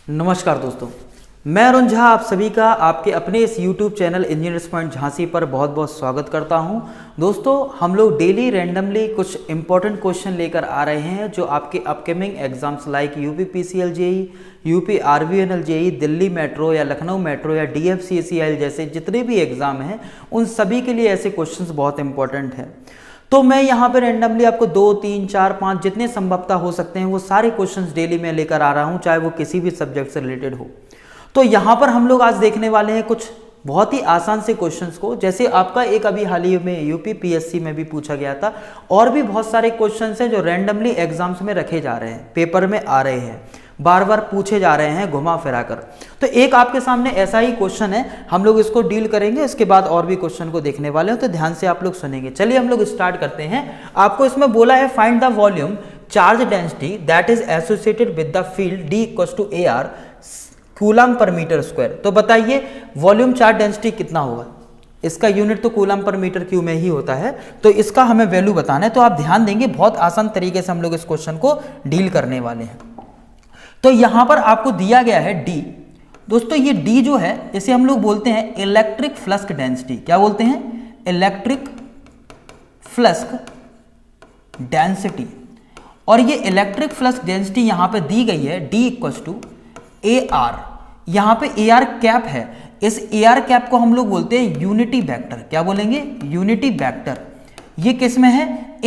नमस्कार दोस्तों, मैं अरुण झा आप सभी का आपके अपने इस YouTube channel engineers point Jhansi पर बहुत बहुत स्वागत करता हूं। दोस्तों, हम लोग डेली रैंडमली कुछ इंपॉर्टेंट क्वेश्चन लेकर आ रहे हैं जो आपके upcoming exams like UP PCL JE, UP RVNL JE, Delhi metro या लखनऊ मेट्रो या DFCCIL जैसे जितने भी एग्जाम हैं उन सभी के लिए ऐसे क्वेश्चंस बहुत इंपॉर्टेंट हैं। तो मैं यहाँ पे रैंडमली आपको 2, 3, 4, 5 जितने संभवतः हो सकते हैं वो सारे क्वेश्चंस डेली में लेकर आ रहा हूँ, चाहे वो किसी भी सब्जेक्ट से रिलेटेड हो। तो यहाँ पर हम लोग आज देखने वाले हैं कुछ बहुत ही आसान से क्वेश्चंस को, जैसे आपका एक अभी हाल ही में यूपी PSC में भी पूछा गया था, और भी बहुत सारे क्वेश्चंस हैं जो रैंडमली एग्जाम्स में रखे जा रहे हैं, पेपर में आ रहे हैं, बार बार पूछे जा रहे हैं घुमा फिरा कर। तो एक आपके सामने ऐसा ही क्वेश्चन है, हम लोग इसको डील करेंगे, इसके बाद और भी क्वेश्चन को देखने वाले हैं, तो ध्यान से आप लोग सुनेंगे। चलिए हम लोग स्टार्ट करते हैं। आपको इसमें बोला है find the volume charge density that is associated with the field D = AR coulomb per metre square. तो बताइए वॉल्यूम चार्ज डेंसिटी कितना होगा? इसका यूनिट तो कूलम पर मीटर क्यूब में ही होता है, तो इसका हमें वैल्यू बताना है। तो आप ध्यान देंगे, बहुत आसान तरीके से हम लोग इस क्वेश्चन को डील करने वाले हैं। तो यहां पर आपको दिया गया है D। दोस्तों ये D जो है इसे हम लोग बोलते हैं इलेक्ट्रिक फ्लक्स डेंसिटी। क्या बोलते हैं? Electric flux density. और ये इलेक्ट्रिक फ्लक्स डेंसिटी यहां पे दी गई है D = AR। यहां पे AR कैप है, इस AR कैप को हम लोग बोलते हैं यूनिटी वेक्टर। क्या बोलेंगे? Unity vector. ये किस में है?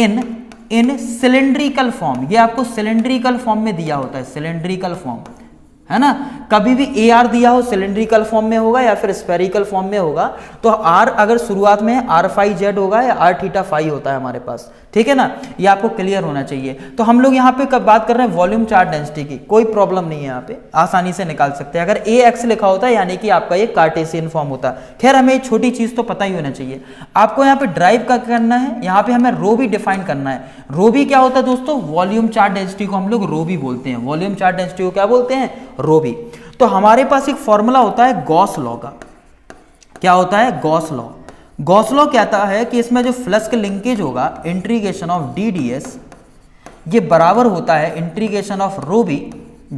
इन सिलेंड्रिकल फॉर्म। ये आपको सिलेंड्रिकल फॉर्म में दिया होता है, सिलेंड्रिकल फॉर्म है ना। कभी भी AR दिया हो सिलेंड्रिकल फॉर्म में होगा या फिर स्फेरिकल फॉर्म में होगा। तो R अगर शुरुआत में R phi Z होगा या R थीटा फाई होता है हमारे पास, ठीक है ना। ये आपको क्लियर होना चाहिए। तो हम लोग यहाँ पे कब बात कर रहे हैं वॉल्यूम चार्ज डेंसिटी की, कोई प्रॉब्लम नहीं है, यहाँ पे आसानी से निकाल सकते हैं। अगर AX लिखा होता है यानी कि आपका ये कार्टेशियन फॉर्म होता। खैर हमें एक छोटी चीज तो पता ही होना चाहिए। आपको यहाँ पे ड्राइव का करना है, यहाँ पे हमें रो भी डिफाइन करना है। रो भी क्या होता है दोस्तों? वॉल्यूम चार्ज डेंसिटी को हम लोग रो भी बोलते हैं। वॉल्यूम चार्ज डेंसिटी को क्या बोलते हैं? रो भी। तो हमारे पास एक फॉर्मूला होता है गॉस लॉ का। क्या होता है? Gauss law. गॉस लॉ कहता है कि इसमें जो फ्लक्स लिंकेज होगा इंटीग्रेशन ऑफ DDS ये बराबर होता है integration of rho B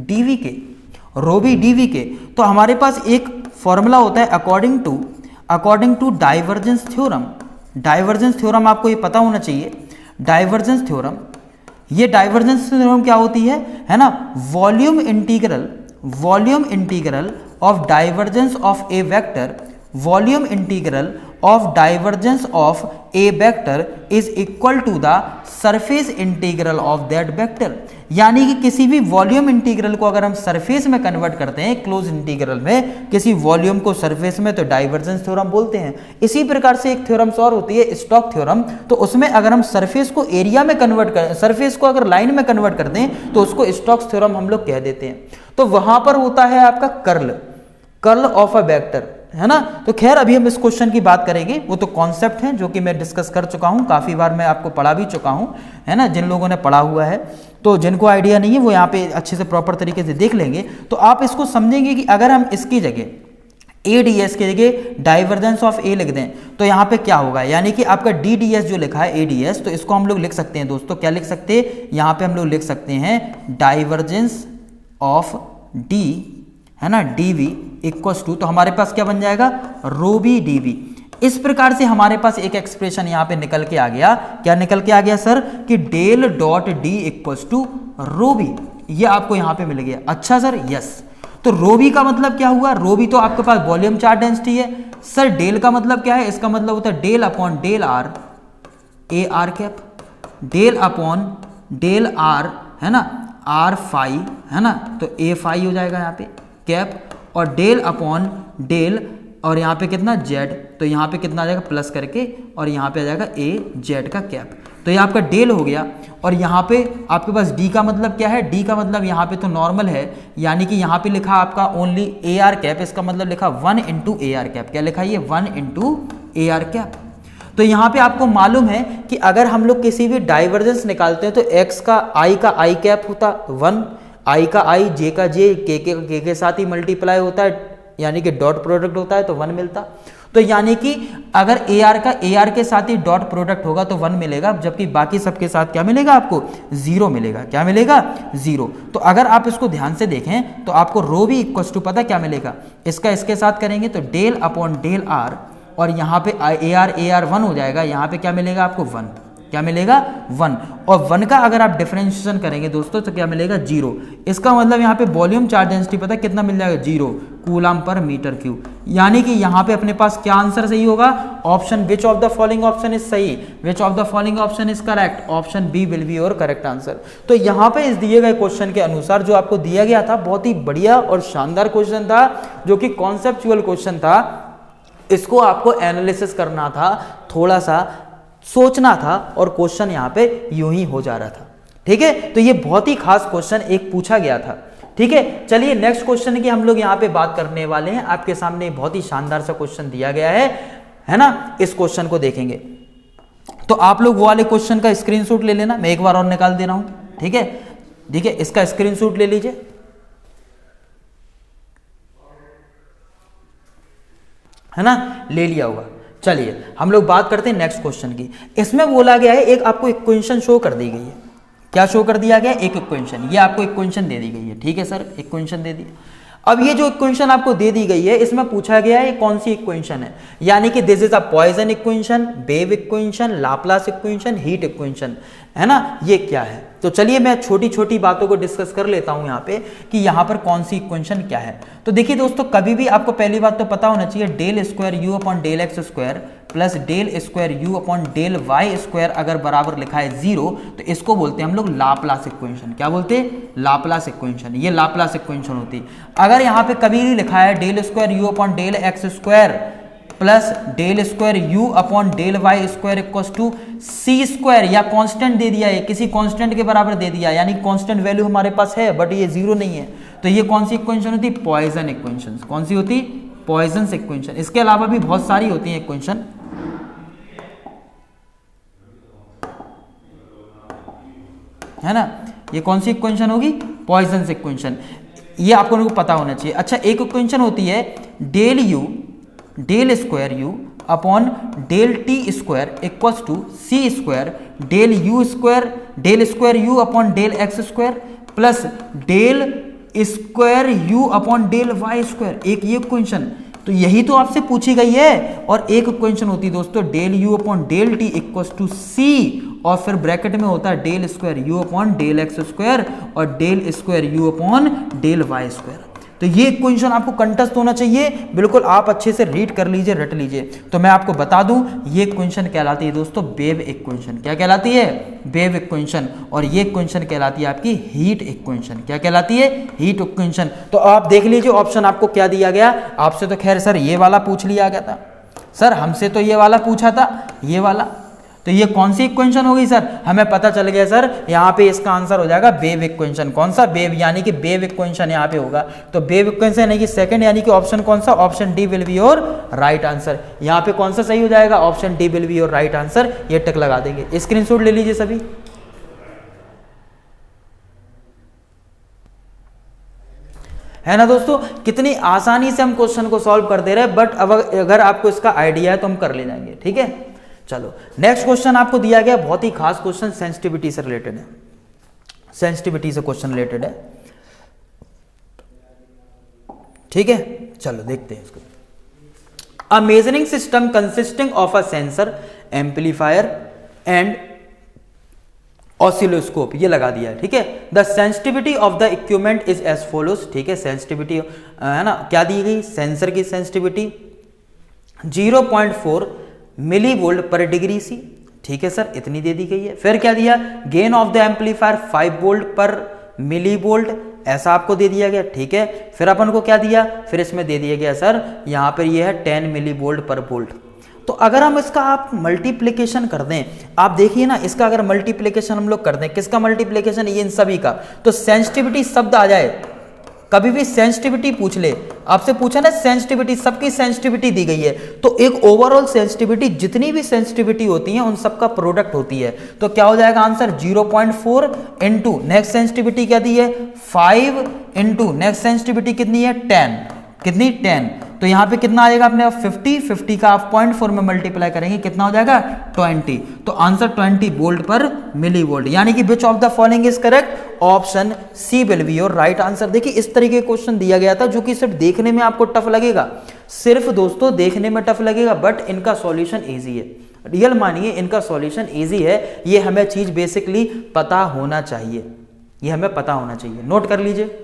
dV के, रो बी dV के। तो हमारे पास एक फॉर्मूला होता है according to divergence theorem. Divergence theorem आपको ये पता होना चाहिए। डाइवर्जेंस थ्योरम, ये डाइवर्जेंस थ्योरम क्या होती है ना? Volume integral of divergence of a vector, volume integral of divergence of a vector is equal to the surface integral of that vector। यानी कि किसी भी वॉल्यूम इंटीग्रल को अगर हम सरफेस में कन्वर्ट करते हैं, क्लोज इंटीग्रल में किसी वॉल्यूम को सरफेस में, तो डाइवर्जेंस थ्योरम बोलते हैं। इसी प्रकार से एक थ्योरम और होती है स्टोक्स थ्योरम। तो उसमें अगर हम सरफेस को एरिया में कन्वर्ट कर, सरफेस को अगर लाइन में कन्वर्ट कर दें तो उसको स्टोक्स थ्योरम हम लोग कह देते हैं। तो वहां पर होता है आपका कर्ल ऑफ अ वेक्टर, है ना। तो खैर अभी हम इस क्वेश्चन की बात करेंगे, वो तो कॉन्सेप्ट है जो कि मैं डिस्कस कर चुका हूं, काफी बार मैं आपको पढ़ा भी चुका हूं, है ना। जिन लोगों ने पढ़ा हुआ है, तो जिनको आइडिया नहीं है वो यहाँ पे अच्छे से प्रॉपर तरीके से देख लेंगे। तो आप इसको समझेंगे कि अगर हम इसकी जगह ADS की जगह डाइवर्जेंस ऑफ A लिख दें तो यहाँ पे क्या होगा, यानी कि आपका DDS जो लिखा है ADS, तो इसको हम लोग लिख सकते हैं दोस्तों। क्या लिख सकते हैं? यहाँ पे हम लोग लिख सकते हैं डाइवर्जेंस ऑफ D, है ना, DV = तो हमारे पास क्या बन जाएगा? रो बी DV। इस प्रकार से हमारे पास एक एक्सप्रेशन यहाँ पे निकल के आ गया। क्या निकल के आ गया सर? कि डेल डॉट D = रो बी। ये आपको यहाँ पे मिल गया। अच्छा सर, यस। तो रो बी का मतलब क्या हुआ? रो बी तो आपके पास वॉल्यूम चार्ज डेंसिटी है। सर डेल का मतलब क्या है? इसका मतलब होता है del upon del R, AR cap, del upon del R, है ना, R phi, है ना। तो A phi हो जाएगा यहाँ पे कैप, और डेल अपॉन डेल, और यहाँ पे कितना Z, तो यहाँ पे कितना आ जाएगा प्लस करके, और यहाँ पे आ जाएगा AZ का कैप। तो ये आपका डेल हो गया। और यहाँ पे आपके पास D का मतलब क्या है? D का मतलब यहाँ पे तो नॉर्मल है, यानी कि यहाँ पे लिखा आपका ओनली AR कैप, इसका मतलब लिखा 1 × AR कैप। क्या लिखा है? ये 1 × AR कैप। तो यहाँ पे आपको मालूम है कि अगर हम लोग किसी भी डाइवर्जेंस निकालते हैं तो X का I कैप होता 1, I का I, J का J, K के साथ ही मल्टीप्लाई होता है, यानी कि डॉट प्रोडक्ट होता है तो 1 मिलता। तो यानी कि अगर AR का AR के साथ ही डॉट प्रोडक्ट होगा तो 1 मिलेगा, जबकि बाकी सबके साथ क्या मिलेगा आपको 0 मिलेगा। क्या मिलेगा 0। तो अगर आप इसको ध्यान से देखें तो आपको रो भी इक्वल टू पता क्या मिलेगा, इसका इसके साथ करेंगे तो डेल अपॉन डेल आर, और यहाँ पे AR 1 हो जाएगा, यहाँ पे क्या मिलेगा आपको 1। क्या मिलेगा 1, और 1 का अगर आप डिफरेंशिएशन करेंगे दोस्तों तो क्या मिलेगा 0। इसका मतलब यहाँ पे वॉल्यूम चार्ज डेंसिटी पता कितना मिल जाएगा 0 कूलम पर मीटर क्यूब। यानी कि यहाँ पे अपने पास क्या आंसर सही होगा, option which of the following option is सही, which of the following option is correct, option B will be your correct answer. तो यहाँ पे इस दिए गए क्वेश्चन के अनुसार जो आपको दिया गया था बहुत ही बढ़िया और शानदार क्वेश्चन था, जो कि कॉन्सेप्चुअल क्वेश्चन था। इसको आपको एनालिसिस करना था, थोड़ा सा सोचना था, और क्वेश्चन यहाँ पे यूं ही हो जा रहा था। ठीक है, तो ये बहुत ही खास क्वेश्चन एक पूछा गया था। ठीक है, चलिए नेक्स्ट क्वेश्चन की हम लोग यहाँ पे बात करने वाले हैं। आपके सामने बहुत ही शानदार सा क्वेश्चन दिया गया है ना। इस क्वेश्चन को देखेंगे तो आप लोग वो वाले क्वेश्चन का स्क्रीनशॉट ले लेना, मैं एक बार और निकाल दे रहा हूं। ठीक है, देखिए इसका स्क्रीनशॉट ले लीजिए, है ना, ले लिया होगा। चलिए हम लोग बात करते हैं नेक्स्ट क्वेश्चन की। इसमें बोला गया है, एक आपको इक्वेशन शो कर दी गई है। क्या शो कर दिया गया, एक इक्वेशन, ये आपको इक्वेशन दे दी गई है। ठीक है सर, इक्वेशन दे दी। अब ये जो इक्वेशन आपको दे दी गई है, इसमें पूछा गया है कौन सी इक्वेशन है, यानी कि this is a Poisson equation, wave equation, Laplace equation, heat equation, है ना, ये क्या है। तो चलिए मैं छोटी छोटी बातों को डिस्कस कर लेता हूं यहाँ पे कि यहाँ पर कौन सी इक्वेशन क्या है। तो देखिए दोस्तों, कभी भी आपको पहली बात तो पता होना चाहिए, del square u upon del x square plus del square u upon del y square अगर बराबर लिखा है 0, तो इसको बोलते हैं हम लोग लाप्लास इक्वेशन। क्या बोलते हैं, लाप्लास इक्वेशन। ये लाप्लास इक्वेशन होती है। अगर यहाँ पे कभी नहीं लिखा है del square u upon del x square plus del square u upon del y square equal to c square, या कांस्टेंट दे दिया है, किसी कांस्टेंट के बराबर दे दिया, यानी कांस्टेंट वैल्यू हमारे पास है बट ये 0 नहीं है, तो ये कौन सी इक्वेशन होती है, पॉइजन इक्वेशन। कौन सी होती, पॉइजन इक्वेशन। इसके अलावा भी बहुत सारी होती है इक्वेशन, है ना। ये कौन सी इक्वेशन होगी, पॉइजन इक्वेशन। ये आपको लोगों को पता होना चाहिए। अच्छा, एक इक्वेशन होती है del u del square u upon del t square equals to c square del u square del square u upon del x square plus del square u upon del y square. एक ये equation, तो यही तो आपसे पूछी गई है। और एक इक्वेशन होती है दोस्तों del u upon del t equals to c, और फिर ब्रैकेट में होता है del square u upon del x square और del square u upon del y square. तो ये इक्वेशन आपको कंठस्थ होना चाहिए, बिल्कुल आप अच्छे से रीड कर लीजिए, रट लीजिए। तो मैं आपको बता दूं, ये इक्वेशन कहलाती है दोस्तों वेव इक्वेशन। क्या कहलाती है, वेव इक्वेशन। और ये इक्वेशन कहलाती है आपकी हीट इक्वेशन। क्या कहलाती है, हीट इक्वेशन। तो आप देख लीजिए ऑप्शन आपको क्या दिया गया। आपसे तो खैर सर ये वाला पूछ लिया गया था, सर हमसे तो ये वाला पूछा था, ये वाला। तो ये कौन सी इक्वेशन होगी सर, हमें पता चल गया सर, यहाँ पे इसका आंसर हो जाएगा वेव इक्वेशन। कौन सा, वेव, यानी कि वेव इक्वेशन यहाँ पे होगा। तो वेव इक्वेशन यानी कि सेकंड, यानी कि ऑप्शन कौन सा, option D will be your right answer. यहाँ पे कौन सा सही हो जाएगा, option D will be your right answer. ये टिक लगा देंगे, स्क्रीनशॉट ले लीजिए सभी। है ना दोस्तों, कितनी आसानी से हम क्वेश्चन को सॉल्व कर दे रहे हैं, बट अब अगर आपको इसका आइडिया है तो हम कर ले जाएंगे। ठीक है, चलो नेक्स्ट क्वेश्चन आपको दिया गया, बहुत ही खास क्वेश्चन, सेंसिटिविटी से रिलेटेड है। सेंसिटिविटी से क्वेश्चन रिलेटेड है। ठीक है, चलो देखते हैं इसको। A measuring system consisting of a sensor, amplifier and oscilloscope, ये लगा दिया है। ठीक है, the sensitivity of the equipment is as follows. ठीक है, सेंसिटिविटी है ना, क्या दी गई, सेंसर की सेंसिटिविटी 0.4 मिली वोल्ट पर डिग्री सी। ठीक है सर, इतनी दे दी गई है। फिर क्या दिया, gain of the amplifier 5 volt पर मिली वोल्ट, ऐसा आपको दे दिया गया। ठीक है, फिर अपन को क्या दिया, फिर इसमें दे दिया गया सर, यहां पर ये है 10 मिली वोल्ट पर वोल्ट। तो अगर हम इसका आप मल्टीप्लिकेशन कर दें, आप देखिए ना, इसका अगर मल्टीप्लिकेशन हम लोग कर दें, किसका मल्टीप्लिकेशन, ये इन सभी का, तो सेंसिटिविटी शब्द आ जाए। कभी भी सेंसिटिविटी पूछ ले, आपसे पूछा ना सेंसिटिविटी, सबकी सेंसिटिविटी दी गई है, तो एक ओवरऑल सेंसिटिविटी, जितनी भी सेंसिटिविटी होती है उन सबका प्रोडक्ट होती है। तो क्या हो जाएगा आंसर, 0.4 इंटू नेक्स्ट सेंसिटिविटी क्या दी है 5 इंटू नेक्स्ट सेंसिटिविटी कितनी है 10, कितनी 10, तो यहाँ पे कितना आएगा अपने 50 का आप 0.4 में मल्टीप्लाई करेंगे कितना हो जाएगा 20। तो आंसर 20 वोल्ट पर मिली वोल्ट, यानी कि which of the following is correct, option C will be your right answer. देखिए इस तरीके का क्वेश्चन दिया गया था जो कि सिर्फ देखने में आपको टफ लगेगा, सिर्फ दोस्तों देखने में टफ लगेगा, बट इनका सॉल्यूशन इजी है। रियल मानिए इनका सॉल्यूशन इजी है, ये हमें चीज बेसिकली पता होना चाहिए, ये हमें पता होना चाहिए, नोट कर लीजिए।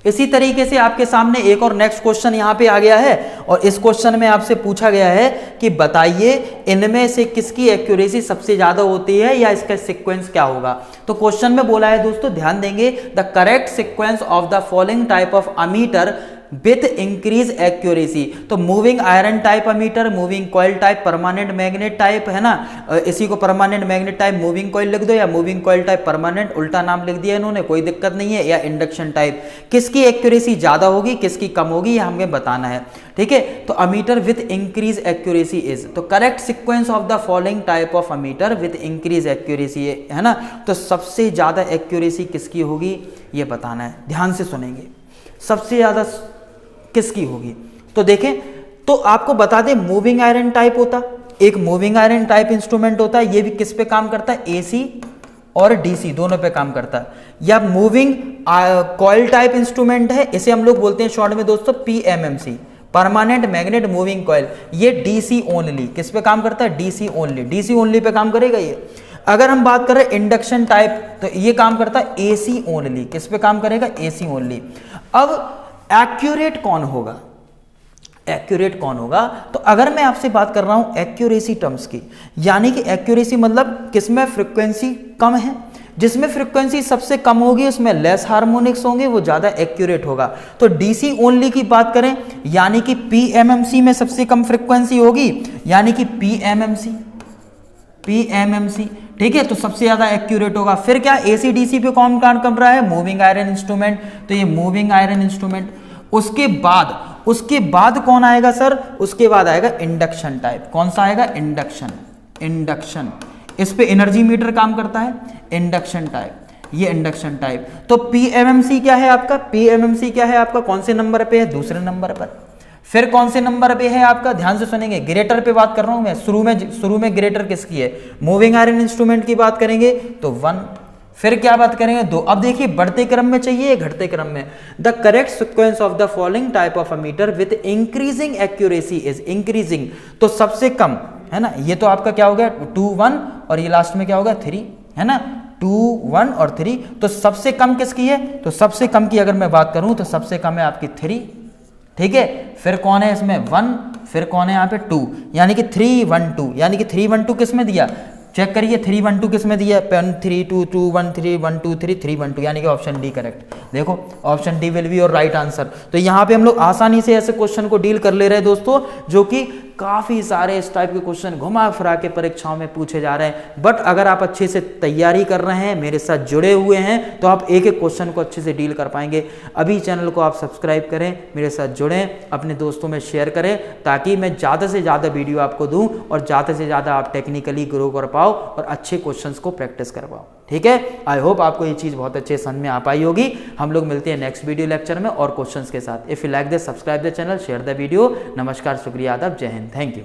इसी तरीके से आपके सामने एक और नेक्स्ट क्वेश्चन यहां पे आ गया है और इस क्वेश्चन में आपसे पूछा गया है कि बताइए इनमें से किसकी एक्यूरेसी सबसे ज्यादा होती है या इसका सीक्वेंस क्या होगा। तो क्वेश्चन में बोला है दोस्तों, ध्यान देंगे, the correct sequence of the following type of ammeter with increase accuracy. तो moving iron type ammeter, moving coil type, permanent magnet type, है ना, इसी को permanent magnet type moving coil लिख दो या मूविंग कॉइल टाइप परमानेंट, उल्टा नाम लिख दिया इन्होंने, कोई दिक्कत नहीं है, या इंडक्शन टाइप। किसकी एक्यूरेसी ज्यादा होगी किसकी कम होगी ये हमें बताना है, ठीक है। तो ammeter with increase accuracy is, तो correct sequence of the following type of ammeter with increase accuracy है ना, तो सबसे ज्यादा एक्यूरेसी किसकी होगी ये बताना है, ध्यान से सुनेंगे, सबसे ज्यादा किसकी होगी। तो देखें, तो आपको बता दें मूविंग आयरन टाइप होता, एक मूविंग आयरन टाइप इंस्ट्रूमेंट होता है, ये भी किस पे काम करता है, एसी और डीसी दोनों पे काम करता है। या मूविंग कॉइल टाइप इंस्ट्रूमेंट है, इसे हम लोग बोलते हैं शॉर्ट में दोस्तों PMMC, permanent magnet moving coil, ये डीसी ओनली, किस पे काम करता है, DC only, DC only pay काम करेगा ये। अगर हम बात करें इंडक्शन टाइप तो ये काम करता है एसी ओनली, किस पे काम करेगा, एसी ओनली। अब एक्यूरेट कौन होगा, एक्यूरेट कौन होगा, तो अगर मैं आपसे बात कर रहा हूं एक्यूरेसी टर्म्स की, यानी कि एक्यूरेसी मतलब किसमें फ्रीक्वेंसी कम है, जिसमें फ्रीक्वेंसी सबसे कम होगी उसमें लेस हार्मोनिक्स होंगे, वो ज्यादा एक्यूरेट होगा। तो डीसी ओनली की बात करें यानी कि पीएमएमसी में सबसे कम फ्रीक्वेंसी होगी, यानी कि पीएमएमसी, ठीक है, तो सबसे ज्यादा एक्यूरेट होगा। फिर क्या एसी डीसी पे कौन काम कर रहा है, मूविंग आयरन इंस्ट्रूमेंट, तो ये मूविंग आयरन इंस्ट्रूमेंट। उसके बाद कौन आएगा सर, उसके बाद आएगा इंडक्शन टाइप, कौन सा आएगा, इंडक्शन, इस पे एनर्जी मीटर काम करता है, इंडक्शन टाइप, ये इंडक्शन टाइप। तो पीएमएमसी क्या है आपका, पीएमएमसी क्या है आपका, कौन से नंबर पे है, दूसरे नंबर पर। फिर कौन से नंबर पे है आपका, ध्यान से सुनेंगे, ग्रेटर पे बात कर रहा हूं मैं, शुरू में ग्रेटर किसकी है, मूविंग आयरन इंस्ट्रूमेंट की बात करेंगे तो 1, फिर क्या बात करेंगे 2। अब देखिए बढ़ते क्रम में चाहिए घटते क्रम में, the correct sequence of the following type of ammeter with increasing accuracy is, increasing तो सबसे कम, है ना, ये तो आपका क्या हो गया 2 1 और ये लास्ट में क्या होगा 3, है ना, 2 1 और 3। तो सबसे कम किसकी है, तो सबसे कम की अगर मैं बात करूं तो सबसे कम है आपकी 3, ठीक है। फिर कौन है इसमें 1, फिर कौन है यहाँ पे 2, यानी कि 3 1 2, यानी कि 3 1 2 किस में दिया, चेक करिए 3 1 2 किस में दिया, 1 3 2 2 1 3 1 2 3 3 1 2, यानी कि ऑप्शन डी करेक्ट। देखो option D will be your right answer. तो यहाँ पे हम लोग आसानी से ऐसे क्वेश्चन को डील कर ले रहे हैं दोस्तों, जो कि काफी सारे इस टाइप के क्वेश्चन घुमा फिरा के परीक्षाओं में पूछे जा रहे हैं। बट अगर आप अच्छे से तैयारी कर रहे हैं, मेरे साथ जुड़े हुए हैं, तो आप एक एक क्वेश्चन को अच्छे से डील कर पाएंगे। अभी चैनल को आप सब्सक्राइब करें, मेरे साथ जुड़ें, अपने दोस्तों में शेयर करें, ताकि मैं ज़्यादा से ज़्यादा वीडियो आपको दूं और ज़्यादा से ज़्यादा आप टेक्निकली ग्रो कर पाओ और अच्छे क्वेश्चंस को प्रैक्टिस कर पाओ, ठीक है। आई होप आपको ये चीज़ बहुत अच्छे समझ में आ पाई होगी। हम लोग मिलते हैं नेक्स्ट वीडियो लेक्चर में और क्वेश्चंस के साथ। If you like this, subscribe the channel, share the video. नमस्कार, शुक्रिया, आदाब, जय हिंद, थैंक यू।